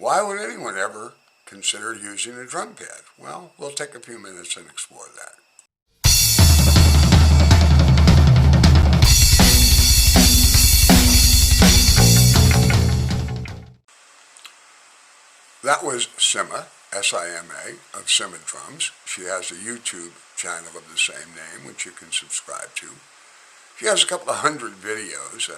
Why would anyone ever consider using a drum pad? Well, we'll take a few minutes and explore that. That was Sima, S-I-M-A, of Sima Drums. She has a YouTube channel of the same name, which you can subscribe to. She has a couple of hundred videos,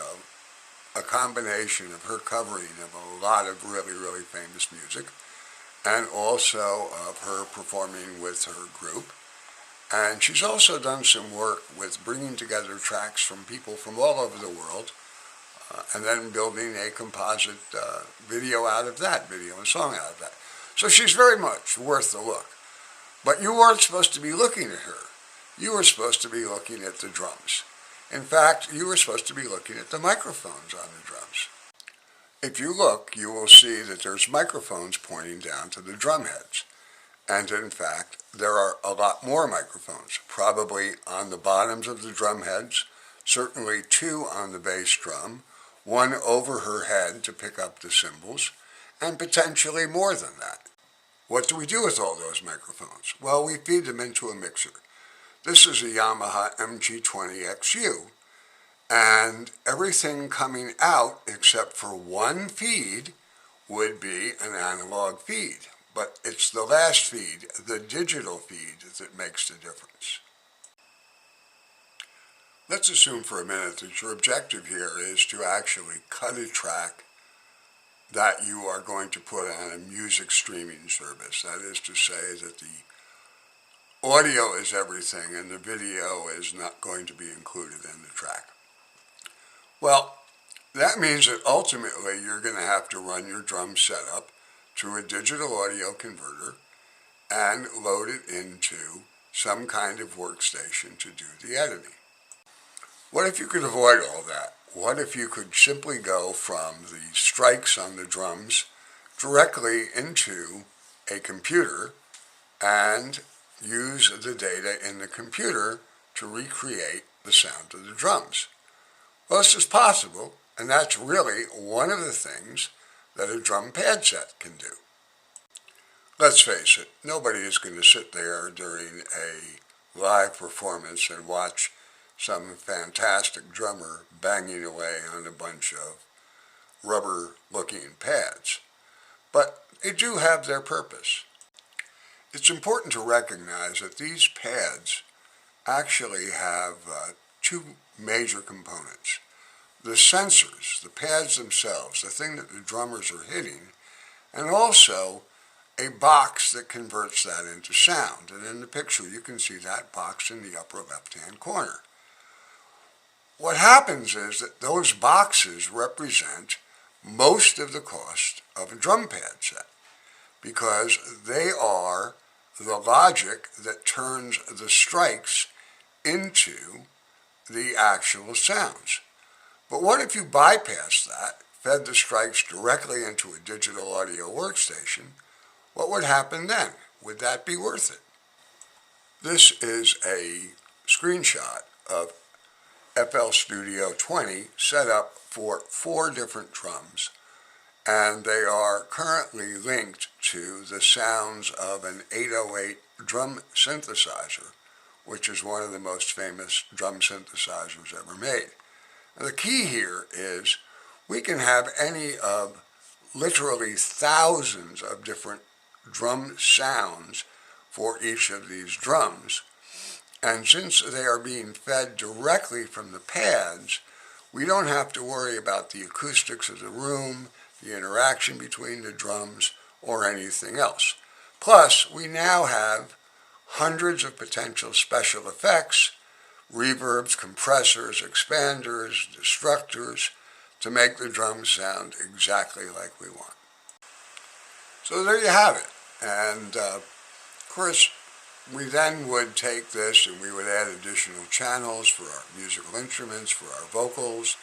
a combination of her covering of a lot of really, really famous music, and also of her performing with her group. And she's also done some work with bringing together tracks from people from all over the world, and then building a composite video out of that, video and song out of that. So she's very much worth the look. But you weren't supposed to be looking at her. You were supposed to be looking at the drums. In fact, you were supposed to be looking at the microphones on the drums. If you look, you will see that there's microphones pointing down to the drum heads. And in fact, there are a lot more microphones, probably on the bottoms of the drum heads, certainly 2 on the bass drum, 1 over her head to pick up the cymbals, and potentially more than that. What do we do with all those microphones? Well, we feed them into a mixer. This is a Yamaha MG20XU, and everything coming out except for one feed would be an analog feed. But it's the last feed, the digital feed, that makes the difference. Let's assume for a minute that your objective here is to actually cut a track that you are going to put on a music streaming service. That is to say that the audio is everything and the video is not going to be included in the track. Well, that means that ultimately you're going to have to run your drum setup through a digital audio converter and load it into some kind of workstation to do the editing. What if you could avoid all that? What if you could simply go from the strikes on the drums directly into a computer and use the data in the computer to recreate the sound of the drums? Well, this is possible, and that's really one of the things that a drum pad set can do. Let's face it, nobody is going to sit there during a live performance and watch some fantastic drummer banging away on a bunch of rubber-looking pads. But they do have their purpose. It's important to recognize that these pads actually have 2 major components. The sensors, the pads themselves, the thing that the drummers are hitting, and also a box that converts that into sound. And in the picture you can see that box in the upper left-hand corner. What happens is that those boxes represent most of the cost of a drum pad set because they are the logic that turns the strikes into the actual sounds. But what if you bypass that, fed the strikes directly into a digital audio workstation? What would happen then? Would that be worth it? This is a screenshot of FL Studio 20 set up for 4 different drums, and they are currently linked to the sounds of an 808 drum synthesizer, which is one of the most famous drum synthesizers ever made. And the key here is we can have any of literally thousands of different drum sounds for each of these drums. And since they are being fed directly from the pads, we don't have to worry about the acoustics of the room, the interaction between the drums, or anything else. Plus, we now have hundreds of potential special effects, reverbs, compressors, expanders, destructors, to make the drums sound exactly like we want. So there you have it. And of course, we then would take this and we would add additional channels for our musical instruments, for our vocals.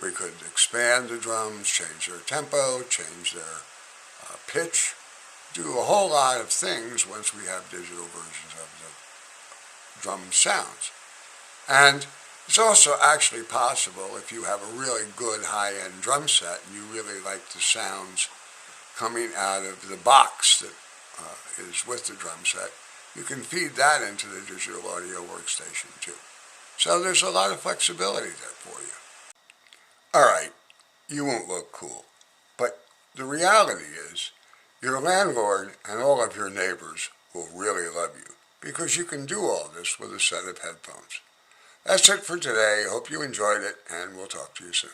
We could expand the drums, change their tempo, change their pitch, do a whole lot of things once we have digital versions of the drum sounds. And it's also actually possible if you have a really good high-end drum set and you really like the sounds coming out of the box that is with the drum set, you can feed that into the digital audio workstation too. So there's a lot of flexibility there for you. All right, you won't look cool, but the reality is your landlord and all of your neighbors will really love you because you can do all this with a set of headphones. That's it for today. Hope you enjoyed it, and we'll talk to you soon.